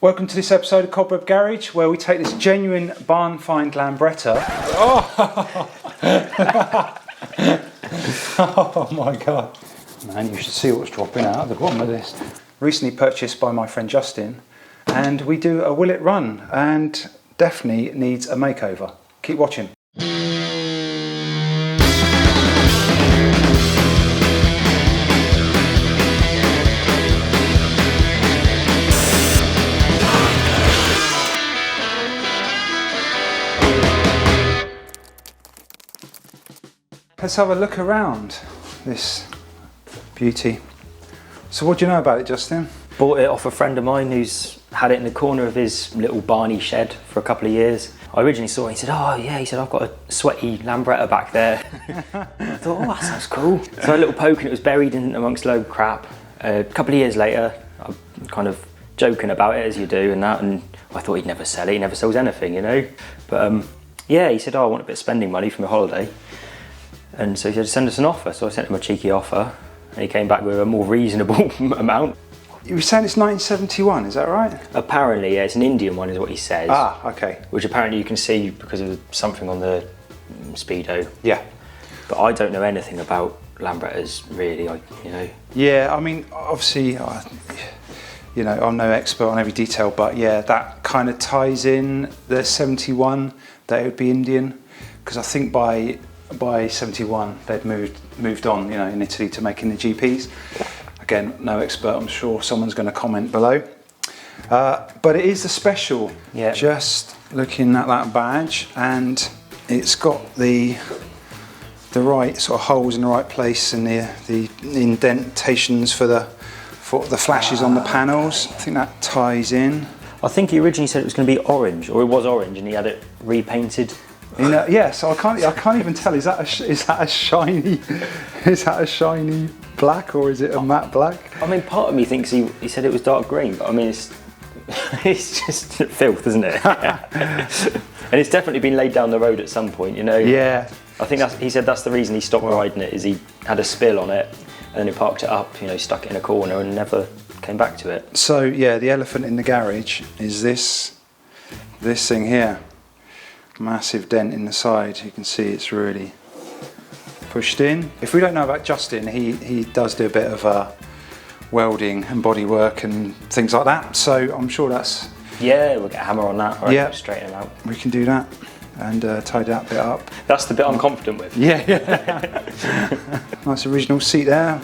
Welcome to this episode of Cobweb Garage, where we take this genuine barn find Lambretta. Oh my god. Man, you should see what's dropping out at the bottom of this. Recently purchased by my friend Justin, and we do a will it run, and definitely needs a makeover. Keep watching. Let's have a look around this beauty. So what do you know about it, Justin? Bought it off a friend of mine who's had it in the corner of his little barny shed for a couple of years. I originally saw it, he said, oh yeah, he said, I've got a sweaty Lambretta back there. I thought, oh, that sounds cool. So I had a little poke and it was buried in amongst a load of crap. A couple of years later, I'm kind of joking about it as you do and that, and I thought he'd never sell it, he never sells anything, you know. But yeah, he said, oh, I want a bit of spending money for my holiday. And so he said, send us an offer. So I sent him a cheeky offer and he came back with a more reasonable amount. You were saying it's 1971, is that right? Apparently, yeah, it's an Indian one is what he says. Ah, okay. Which apparently you can see because of something on the Speedo. Yeah. But I don't know anything about Lambrettas really, you know. Yeah, I mean, obviously, you know, I'm no expert on every detail, but yeah, that kind of ties in the 71, that it would be Indian. Because I think by 71 they'd moved on, you know, in Italy to making the GPs. Again, no expert, I'm sure someone's going to comment below. But it is the special. Yeah. Just looking at that badge, and it's got the right sort of holes in the right place and the indentations for the flashes on the panels. I think that ties in. I think he originally said it was going to be orange, or it was orange, and he had it repainted. Yeah, so I can't even tell. Is that a shiny black, or is it a matte black? I mean, part of me thinks he said it was dark green, but I mean it's just filth, isn't it? And it's definitely been laid down the road at some point, you know. Yeah. I think he said that's the reason he stopped riding it, is he had a spill on it and then he parked it up, you know, stuck it in a corner and never came back to it. So yeah, the elephant in the garage is this thing here. Massive dent in the side. You can see it's really pushed in. If we don't know about Justin, he does do a bit of welding and body work and things like that. So I'm sure that's... Yeah, we'll get a hammer on that. Right, yeah, straighten him out. We can do that and tidy that bit up. That's the bit I'm confident with. Yeah, yeah. Nice original seat there.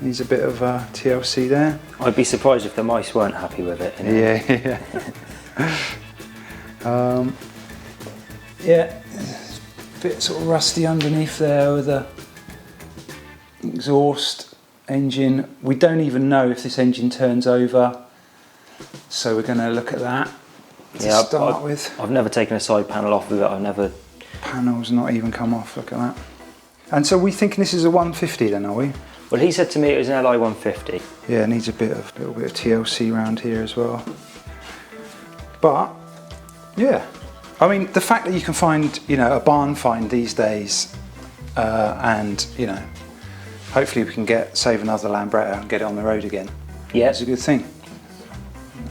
Needs a bit of TLC there. I'd be surprised if the mice weren't happy with it. You know? Yeah. Yeah, a bit sort of rusty underneath there with the exhaust engine. We don't even know if this engine turns over, so we're going to look at that to start with. I've never taken a side panel off with it. I've never... Panels not even come off, look at that. And so we're thinking this is a 150 then, are we? Well, he said to me it was an LI 150. Yeah, it needs a little bit of TLC around here as well. But, yeah. I mean, the fact that you can find, you know, a barn find these days, and, you know, hopefully we can save another Lambretta and get it on the road again. Yeah. It's a good thing.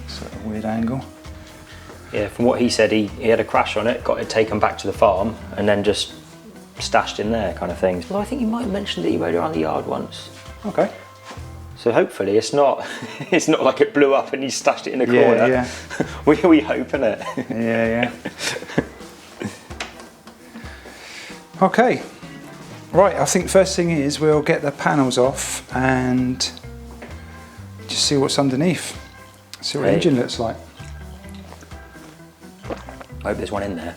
That's a weird angle. Yeah, from what he said, he had a crash on it, got it taken back to the farm, and then just stashed in there kind of thing. Well, I think you might have mentioned that he rode around the yard once. Okay. So hopefully it's not like it blew up and he stashed it in the corner. Yeah. we hope, innit? Yeah. Okay. Right, I think first thing is we'll get the panels off and just see what's underneath. See what the engine looks like. I hope there's one in there.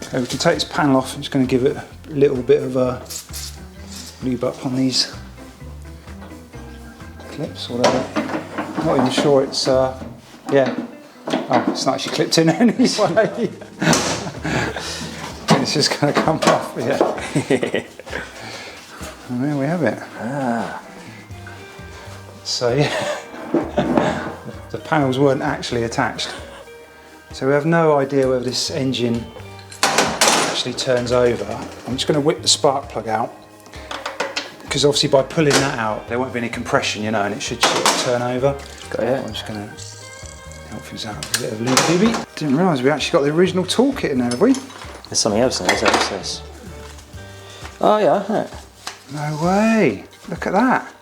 Okay, we can take this panel off. I'm just going to give it a little bit of a lube up on these clips or whatever. Not even sure it's yeah. Oh, it's not actually clipped in anyway. It's just going to come off. Yeah. And there we have it. So yeah, the panels weren't actually attached. So we have no idea whether this engine actually turns over. I'm just going to whip the spark plug out, because obviously by pulling that out there won't be any compression, you know, and it should sort of turn over. Got it. I'm just going to Help things out with a bit of lube. Didn't realise we actually got the original toolkit in there, have we? There's something else in there, what's this? Oh yeah, No way. Look at that.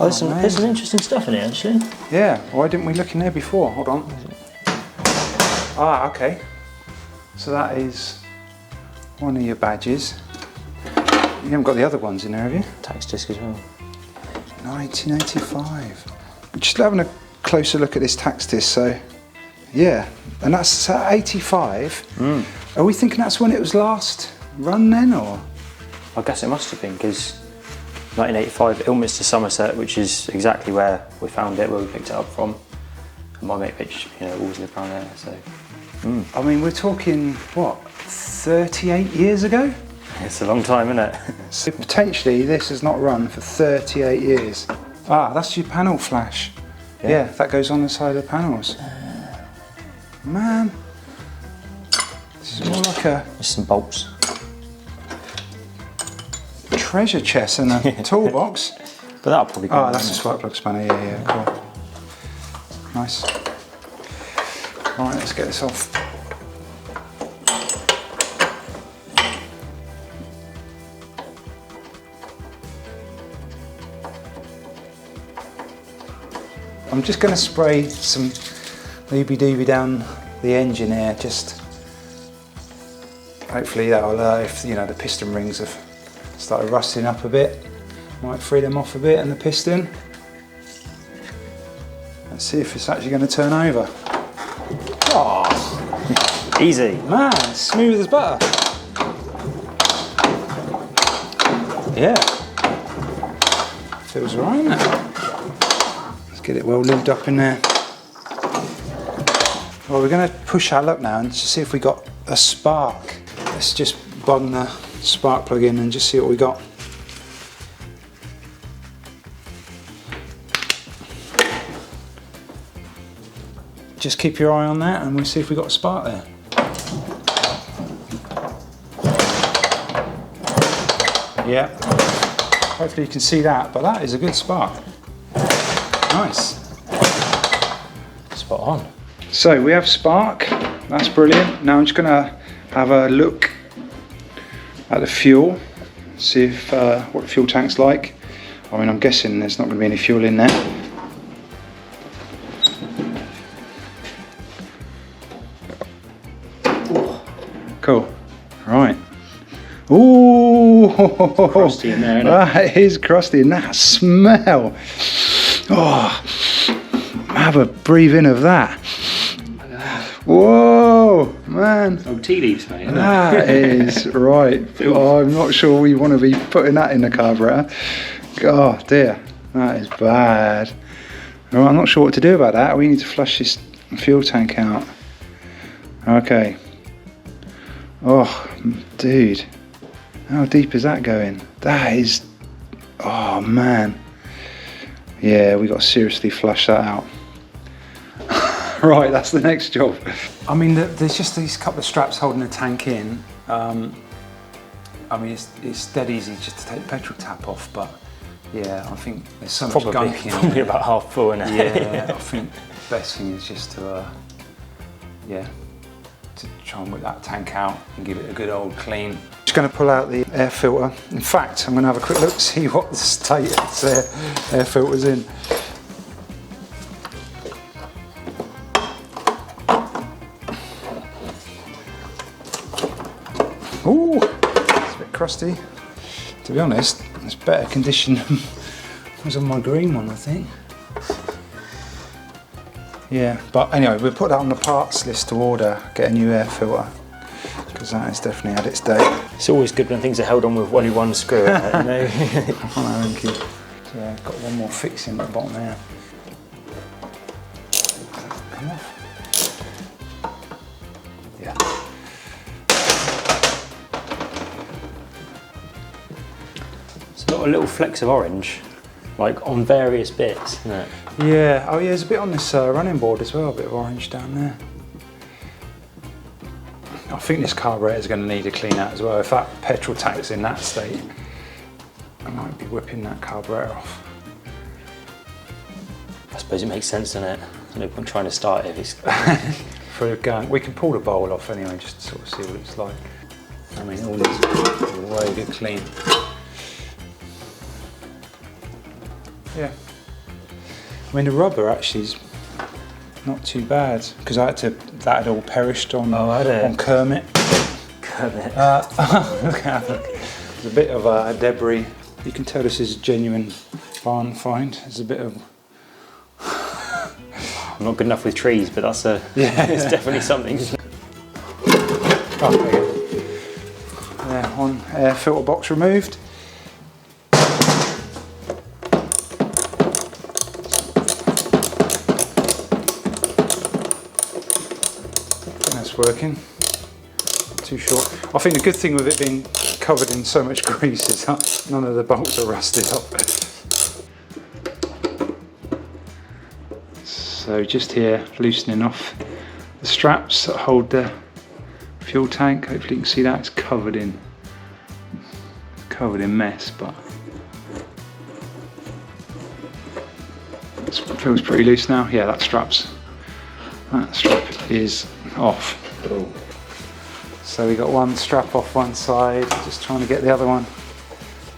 Oh, there's some interesting stuff in it actually. Yeah, why didn't we look in there before? Hold on. Ah, okay. So that is one of your badges. You haven't got the other ones in there, have you? Tax disc as well. 1985. Just having a closer look at this tax disc, so yeah, and that's 85. Are we thinking that's when it was last run then, or? I guess it must have been, because 1985 Ilminster Somerset, which is exactly where we found it, where we picked it up from. And my mate Mitch, always lived around there, so. I mean, we're talking, what, 38 years ago? It's a long time, isn't it? So potentially this has not run for 38 years. Ah, that's your panel flash. Yeah, that goes on the side of the panels. Man, this is more like a Just some bolts. treasure chest and a toolbox. But that'll probably go. Oh, that's a spark plug spanner, yeah, cool. Nice. Right, let's get this off. I'm just going to spray some looby-dooby down the engine here, just hopefully that'll, if the piston rings have started rusting up a bit, might free them off a bit and the piston. Let's see if it's actually going to turn over. Oh, easy. Man, smooth as butter. Yeah, feels alright now. Get it well lubed up in there. Well, we're going to push our luck now and just see if we got a spark. Let's just bung the spark plug in and just see what we got. Just keep your eye on that and we'll see if we got a spark there. Yeah, hopefully you can see that, but that is a good spark. Nice. Spot on. So we have spark, that's brilliant. Now I'm just going to have a look at the fuel, see if what the fuel tank's like. I mean, I'm guessing there's not going to be any fuel in there. Cool. Right. Ooh, Crusty in there, isn't it? That is crusty, and that smell. Oh, have a breathe in of that. Whoa, man. Oh, tea leaves, mate. That is right. Oh, I'm not sure we want to be putting that in the carburetor. God dear, that is bad. Well, I'm not sure what to do about that. We need to flush this fuel tank out. Okay. Oh, dude. How deep is that going? That is... Oh, man. Yeah, we got to seriously flush that out. Right, that's the next job. I mean, there's just these couple of straps holding the tank in. I mean, it's dead easy just to take the petrol tap off, but yeah, I think there's so much gunk in Probably there. about half full, isn't it? Yeah, I think the best thing is just to, to try and whip that tank out and give it a good old clean. Just going to pull out the air filter. In fact, I'm going to have a quick look, see what the state of air filter's in. Ooh, it's a bit crusty. To be honest, it's better condition than was on my green one, I think. Yeah, but anyway, we'll put that on the parts list to order, get a new air filter, because that has definitely had its day. It's always good when things are held on with only one screw, isn't it, you know? I know, thank you. So I've got one more fixing at the bottom there. Come off. Yeah. It's got a little flecks of orange, like on various bits, isn't it? Yeah, oh yeah, there's a bit on this running board as well, a bit of orange down there. I think this carburetor is going to need a clean out as well. If that petrol tank's in that state, I might be whipping that carburetor off. I suppose it makes sense, doesn't it? No point trying to start it if it's... For going, we can pull the bowl off anyway, just to sort of see what it's like. I mean, all these are way good clean. Yeah. I mean, the rubber actually is not too bad because that had all perished on on Kermit. Kermit. Look at that. There's a bit of debris. You can tell this is a genuine barn find. There's a bit of. I'm not good enough with trees, but that's it's definitely something. Oh, there you go. Yeah, one air filter box removed. That's working. Not too short. I think the good thing with it being covered in so much grease is that none of the bolts are rusted up. So just here, loosening off the straps that hold the fuel tank. Hopefully you can see that it's covered in mess, but it feels pretty loose now. Yeah, that strap is off. Cool. So we got one strap off one side, just trying to get the other one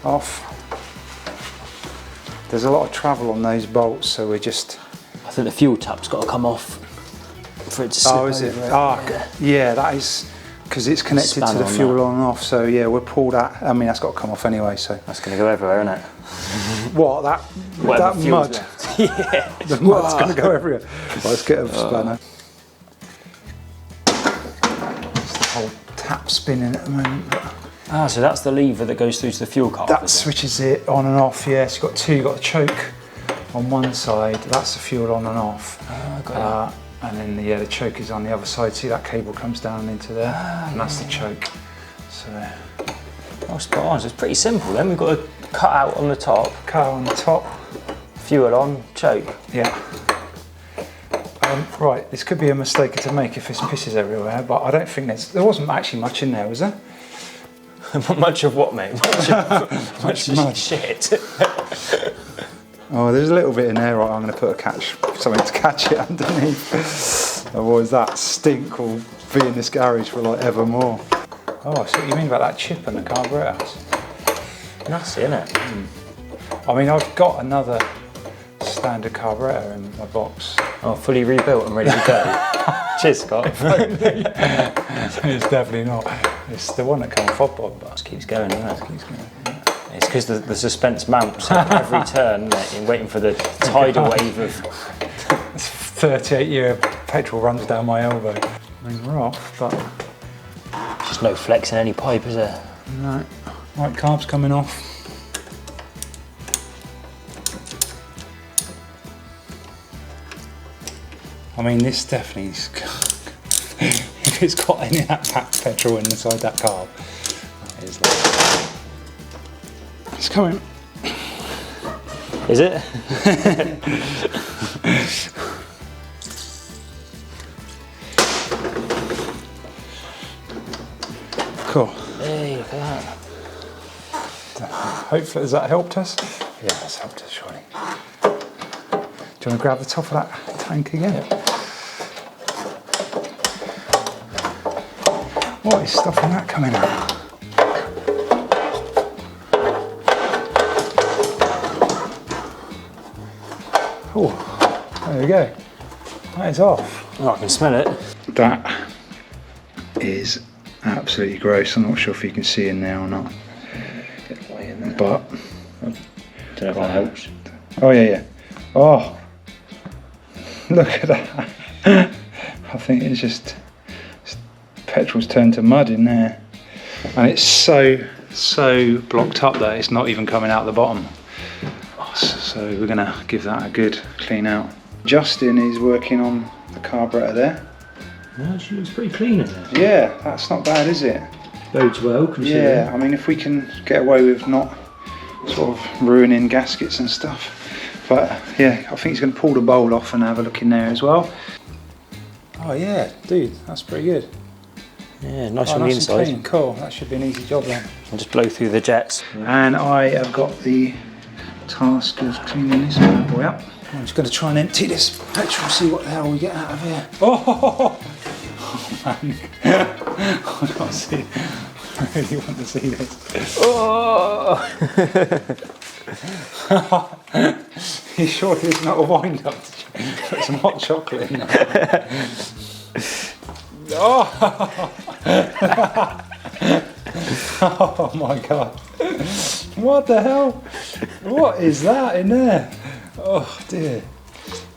off. There's a lot of travel on those bolts, so we're just... I think the fuel tap's got to come off for it to slip over. Is it? Yeah, that is because it's connected to the fuel on and off. So yeah, we'll pull that. I mean, that's got to come off anyway. So that's going to go everywhere, isn't it? What that mud? Yeah, the mud's going to go everywhere. Well, let's get a spanner. It's the whole tap spinning at the moment. Ah, so that's the lever that goes through to the fuel carb. That switches it on and off. Yes, you've got two. You've got the choke on one side. That's the fuel on and off. Got and then the choke is on the other side. See that cable comes down into there, and that's the choke. So, spot on. So it's pretty simple. Then we've got a cut out on the top. Cut on the top. Fuel on, choke. Yeah. Right. This could be a mistake to make if this pisses everywhere, but I don't think there wasn't actually much in there, was there? Much of what, mate? Much of shit. Oh, there's a little bit in there. Right, I'm going to put something to catch it underneath. Otherwise that stink will be in this garage for like evermore. Oh, I see what you mean about that chip and the carburetor. Nasty, isn't it? I mean, I've got another standard carburetor in my box. Oh, fully rebuilt and ready to go. Cheers, Scott. It's definitely not. It's the one that comes off Bob, but it keeps going, doesn't it? It keeps going. It's because the suspense mounts at every turn, and waiting for the tidal wave of... 38-year petrol runs down my elbow. I mean, we're off, but... Just no flex in any pipe, is there? No. Right, carb's coming off. I mean, this definitely is... if it's got any of that packed petrol inside that carb, that is like... It's coming. Is it? Cool. Hey, look at that. Hopefully, has that helped us? Yeah, that's helped us, surely. Do you want to grab the top of that tank again? Yep. What is stopping that coming out? Oh, there we go. That is off. Oh, I can smell it. That is absolutely gross. I'm not sure if you can see in there or not. But don't know if that helps. Oh yeah. Oh, look at that. I think it's just petrol's turned to mud in there, and it's so blocked up that it's not even coming out the bottom. So we're gonna give that a good clean out. Justin is working on the carburetor there. Yeah, she looks pretty clean in there. Yeah, that's not bad, is it? Bodes well, considering. Yeah, I mean, if we can get away with not sort of ruining gaskets and stuff. But yeah, I think he's going to pull the bowl off and have a look in there as well. Oh yeah, dude, that's pretty good. Yeah, nice on the inside. Clean. Cool, that should be an easy job then. I'll just blow through the jets. And I have got the task of cleaning this bad boy up. I'm just going to try and empty this petrol, see what the hell we get out of here. Oh, man. I can't see. I really want to see this. Oh! You sure there's not a wind up to put some hot chocolate in there? Oh! Oh my god. What the hell? What is that in there? Oh dear.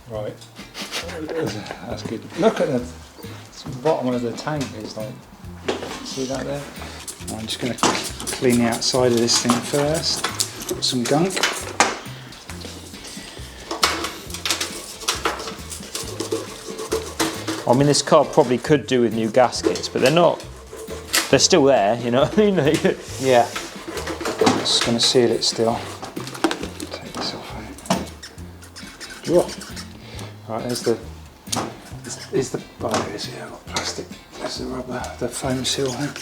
Right. That's good. Look at the bottom of the tank. Is like, see that there? I'm just going to clean the outside of this thing first. Put some gunk. I mean, this car probably could do with new gaskets, but they're not. They're still there, you know what I mean? Yeah. Just going to seal it still. Take this off. Right, there's the. Is the. Oh, there it is. Yeah, I've got plastic. There's the rubber, the foam seal here.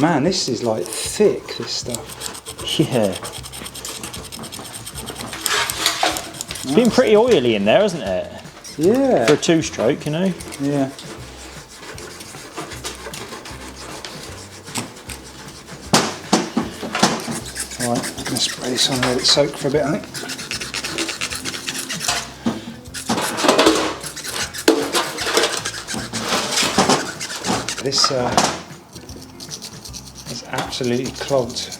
Man, this is like thick, this stuff. Yeah. It's been pretty oily in there, hasn't it? Yeah. For a two-stroke, you know? Yeah. Right, I'm going to spray this on, let it soak for a bit, I think. This is absolutely clogged.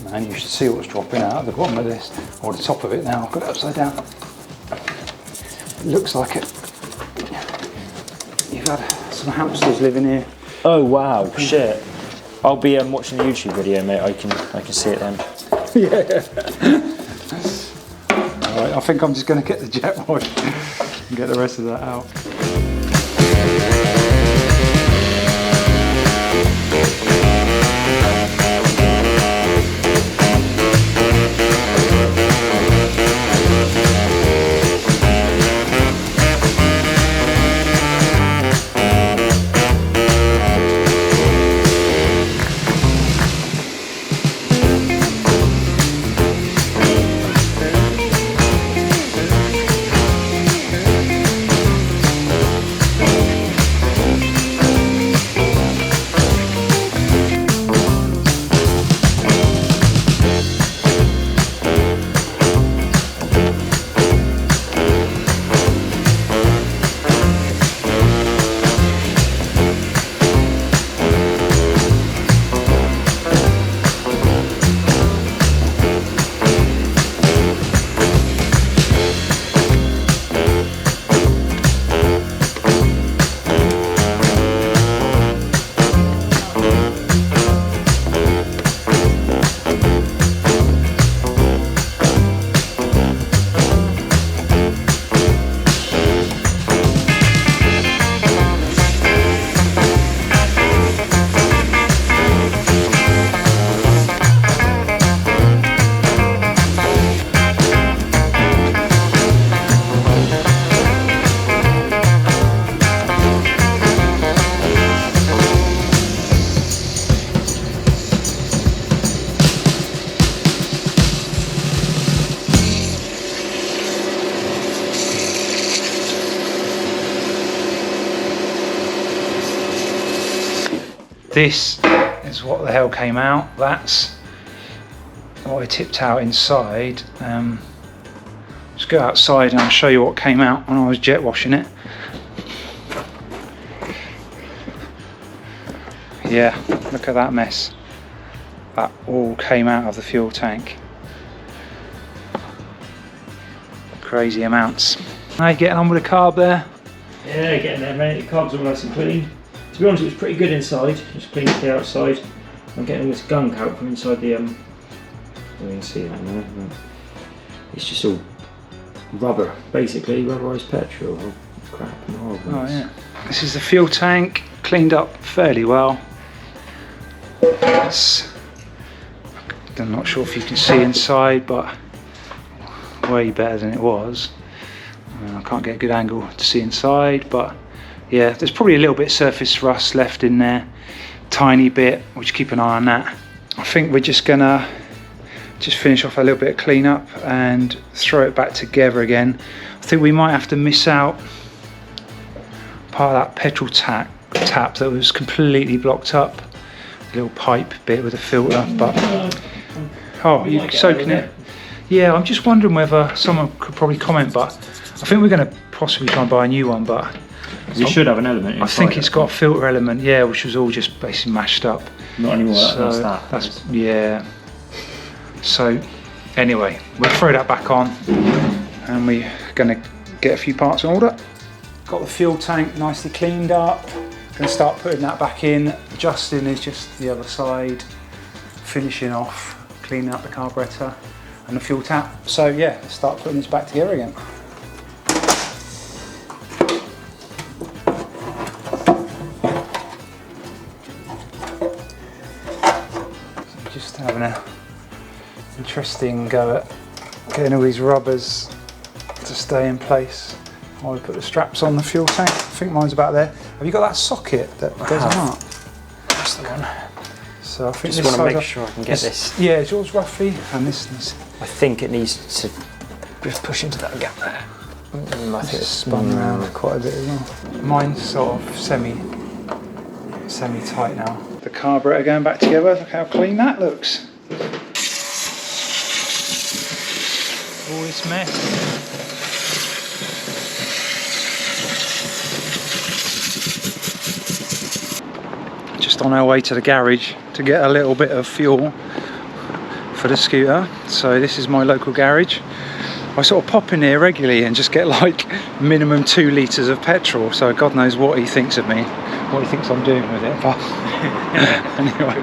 Man, you should see what's dropping out at the bottom of this, or the top of it now. I've got it upside down. It looks like it. You've had some hamsters living here. Oh wow, shit. I'll be watching the YouTube video, mate. I can see it then. Yeah. Alright, I think I'm just going to get the jet wash and get the rest of that out. This is what the hell came out. That's what I tipped out inside. Let's go outside and I'll show you what came out when I was jet washing it. Yeah, look at that mess. That all came out of the fuel tank. Crazy amounts. How are you getting on with the carb there? Yeah, getting there, mate. The carb's all nice and clean. To be honest, it was pretty good inside. Just cleaned the outside. I'm getting all this gunk out from inside the you can see that now. It's just all rubber, basically rubberized petrol. Oh, crap and horrible. Oh yeah. This is the fuel tank, cleaned up fairly well. I'm not sure if you can see inside, but way better than it was. I can't get a good angle to see inside, but yeah, there's probably a little bit of surface rust left in there, tiny bit. We'll just keep an eye on that. I think we're just gonna just finish off a little bit of cleanup and throw it back together again. I think we might have to miss out part of that petrol tap that was completely blocked up. A little pipe bit with a filter, but oh, you're soaking it. Yeah, I'm just wondering whether someone could probably comment, but I think we're going to possibly try and buy a new one, but it should have an element inside. I think it's got a filter element, yeah, which was all just basically mashed up. Not anymore, so that's yeah. So anyway, we'll throw that back on and we're going to get a few parts in order. Got the fuel tank nicely cleaned up. Going to start putting that back in. Justin is just the other side, finishing off, cleaning up the carburetor and the fuel tap. So yeah, let's start putting this back together again. So just having an interesting go at getting all these rubbers to stay in place while we put the straps on the fuel tank. I think mine's about there. Have you got that socket that goes on up? That's the one. So I think just want to make sure I can get this. Yeah, it's yours roughly, and this. I think it needs to just push into that gap there. I think it's spun around quite a bit as well. Mine's sort of semi tight now. The carburetor going back together. Look how clean that looks. All this mess. Just on our way to the garage to get a little bit of fuel for the scooter. So this is my local garage. I sort of pop in here regularly and just get like minimum 2 litres of petrol. So God knows what he thinks of me, what he thinks I'm doing with it. But anyway,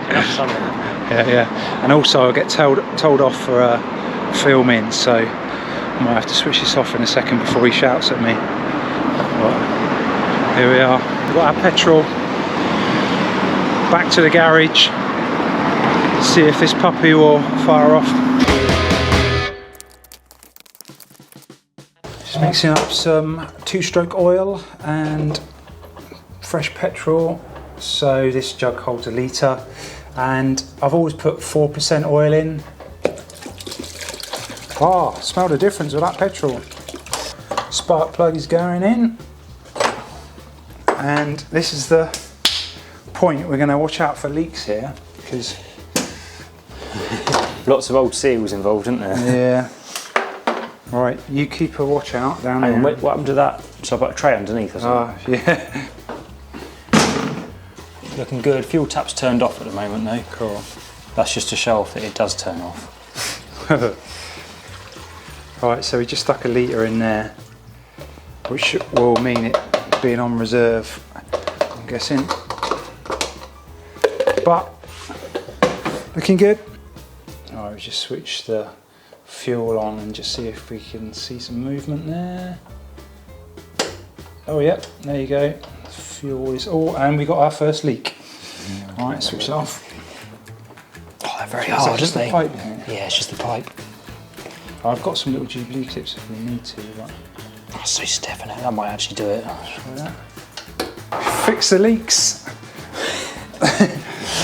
yeah. And also I get told off for filming, so I might have to switch this off in a second before he shouts at me. But here we are. We've got our petrol. Back to the garage, see if this puppy will fire off. Just mixing up some 2-stroke oil and fresh petrol. So this jug holds 1 litre, and I've always put 4% oil in. Oh, smell the difference with that petrol. Spark plug is going in, and this is the point. We're going to watch out for leaks here because lots of old seals involved, isn't there? Yeah. Right, you keep a watch out down there. What happened to that? So I put a tray underneath or something? Yeah. Looking good. Fuel tap's turned off at the moment though. Cool. That's just to show off that it does turn off. Right, so we just stuck 1 litre in there, which will mean it being on reserve, I'm guessing. But looking good. Alright, we just switch the fuel on and just see if we can see some movement there. Oh yeah, there you go. Fuel is all, and we got our first leak. Alright, switch it off. Oh, they're very hard, just aren't the they? pipe, isn't it? Yeah, it's just the pipe. I've got some little Jubilee clips if we need to. But That's so stiff, isn't it? That might actually do it. try that. Fix the leaks.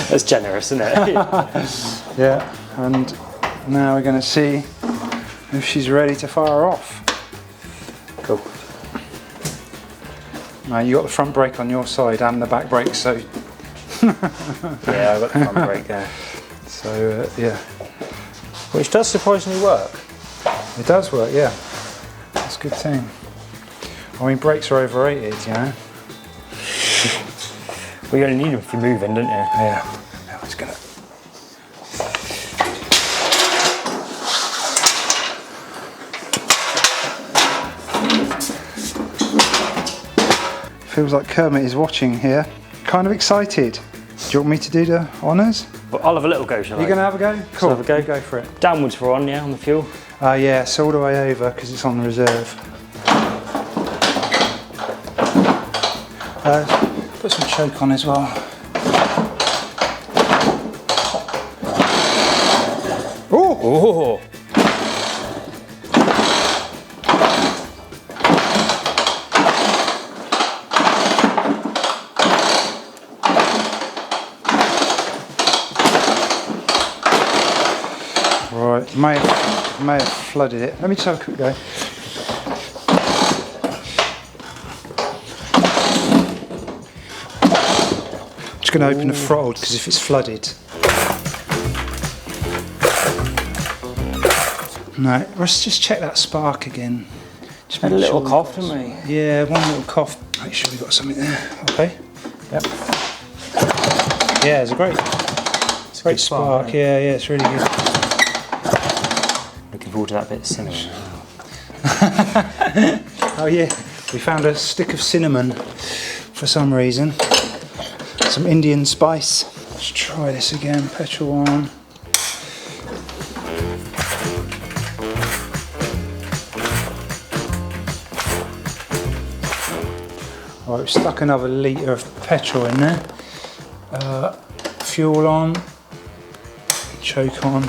That's generous, isn't it? Yeah, and now we're going to see if she's ready to fire off. Cool. Now you got the front brake on your side and the back brake, so Yeah, I've got the front brake there. so yeah, Which does surprisingly work. it does work. Yeah, that's a good thing. I mean, brakes are overrated, you know. Well, you only need them if you're moving, don't you? Yeah. Now it's gonna. Feels like Kermit is watching here. Kind of excited. Do you want me to do the honours? Well, I'll have a little go, shall I? You're going to have a go? Cool. Have a go? Go for it. Downwards for on, yeah, on the fuel. Yeah, it's all the way over because it's on reserve. Put some choke on as well. Oh! Right, may have flooded it. Let me just have a quick go. Just going to open the throttle because if it's flooded. No, let's just check that spark again. Just had a little cough, didn't we? Yeah, one little cough. Make sure we've got something there. Okay. Yep. Yeah, it's a great spark. Right? Yeah, it's really good. Looking forward to that bit of cinnamon. Oh yeah, we found a stick of cinnamon for some reason. Some Indian spice. Let's try this again. Petrol on. Right, we've stuck another litre of petrol in there. Fuel on. Choke on.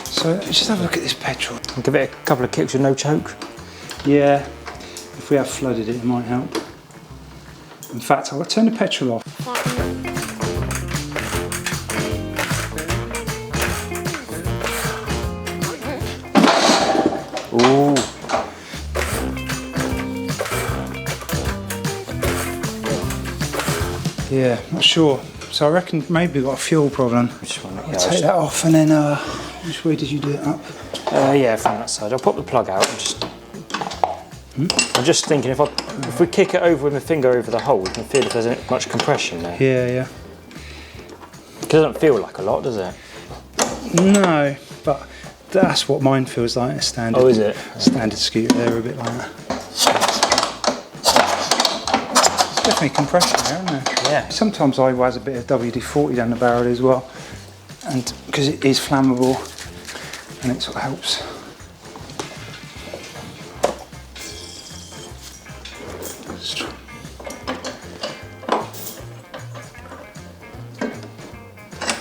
So let's just have a look at this petrol. Give it a couple of kicks with no choke. Yeah, if we have flooded it, it might help. In fact, I'll turn the petrol off. Ooh. Yeah, not sure. So I reckon maybe we've got a fuel problem. I'll take that off and then, which way did you do it up? Yeah, from that side. I'll pop the plug out and just... I'm just thinking if we kick it over with my finger over the hole, we can feel if there's much compression there. Yeah. It doesn't feel like a lot, does it? No, but that's what mine feels like, a standard. Oh, is it? Standard scooter, they're a bit like that. There's definitely compression there, isn't there? Yeah. Sometimes I has a bit of WD-40 down the barrel as well, and because it is flammable, and it sort of helps.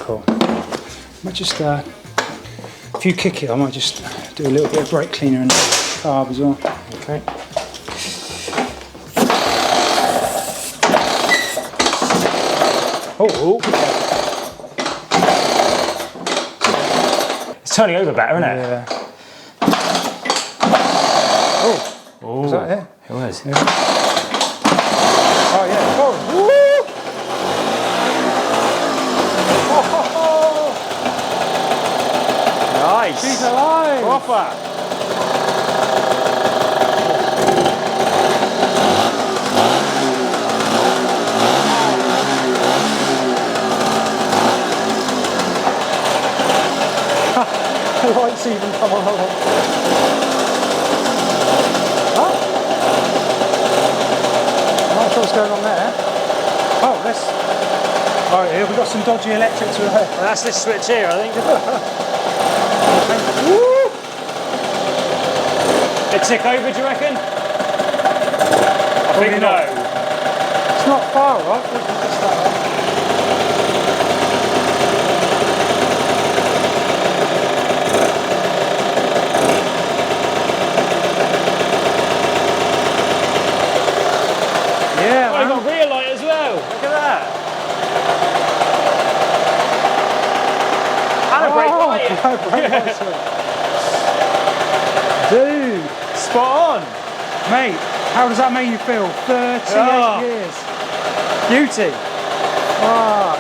Cool. I might just, if you kick it, I might just do a little bit of brake cleaner and carb as well. Okay. Oh. It's turning over better, isn't it? Yeah. Oh. Was that it? It was. Yeah. Oh yeah. Oh. Woo! Nice. She's alive. Proper. The lights even come on. Oh. I'm not sure what's going on there. Oh, let's. Oh, yeah, we've got some dodgy electrics with her. That's this switch here, I think. Woo! A tick over, do you reckon? I think no. It's not far off. We can just start off. Yeah, Oh, man. you've got rear light as well. Look at that. And a brake light. Brake lights. Dude, Spot on. mate, how does that make you feel? 38 Oh. years. Beauty. Ah.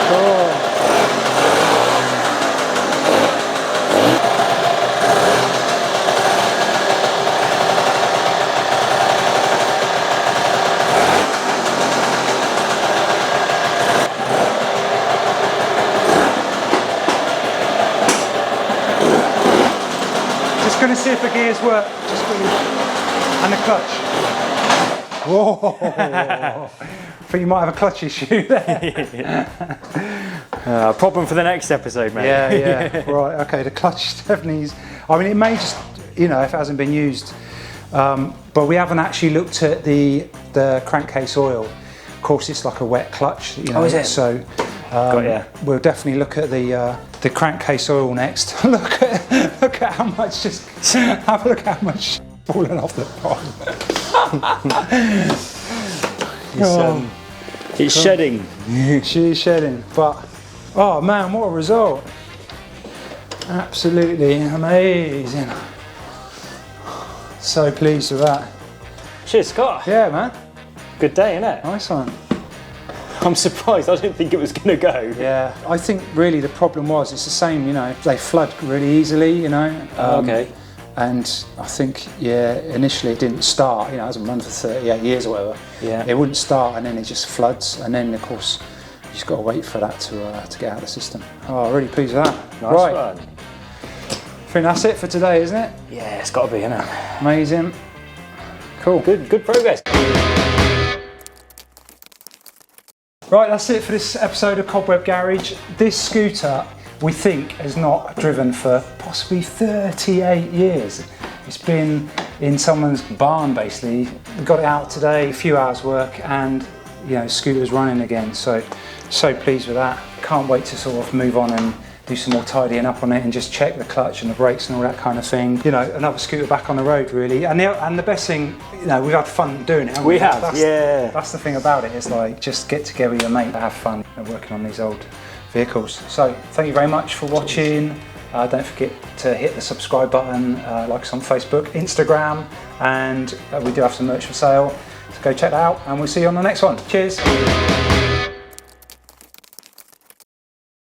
Cool. Just going to see if the gears work. Just quickly. And the clutch. Whoa! I think you might have a clutch issue there. Problem for the next episode, mate. Yeah. Right. Okay. The clutch definitely is. I mean, it may just, if it hasn't been used, but we haven't actually looked at the crankcase oil. Of course, it's like a wet clutch. Oh, is it? So Got ya. we'll definitely look at the the crankcase oil next. look at how much have a look at how much falling off the bottom. It's shedding. She is shedding, but oh man, what a result. Absolutely amazing. So pleased with that. Cheers, Scott. Yeah, man. Good day, innit? Nice one. I'm surprised. I didn't think it was going to go. Yeah, I think really the problem was it's the same, you know, they flood really easily, you know. Okay. And I think, yeah, initially it didn't start, you know, it hasn't run for 38 years or whatever. Yeah. It wouldn't start and then it just floods and then of course you just got to wait for that to get out of the system. Oh, really pleased with that. Nice right. one. I think that's it for today, isn't it? Yeah, it's got to be, innit? Amazing. Cool. Good progress. Right, that's it for this episode of Cobweb Garage. This scooter, we think, has not driven for possibly 38 years. It's been in someone's barn, basically. We got it out today, a few hours work, and you know, scooter's running again. So pleased with that. Can't wait to sort of move on and do some more tidying up on it and just check the clutch and the brakes and all that kind of thing. You know, another scooter back on the road, really. And the best thing, you know, we've had fun doing it. We have, yeah. That's the thing about it, is like, just get together with your mate, have fun working on these old vehicles. So, thank you very much for watching. Don't forget to hit the subscribe button, like us on Facebook, Instagram, and we do have some merch for sale. So go check that out, and we'll see you on the next one. Cheers.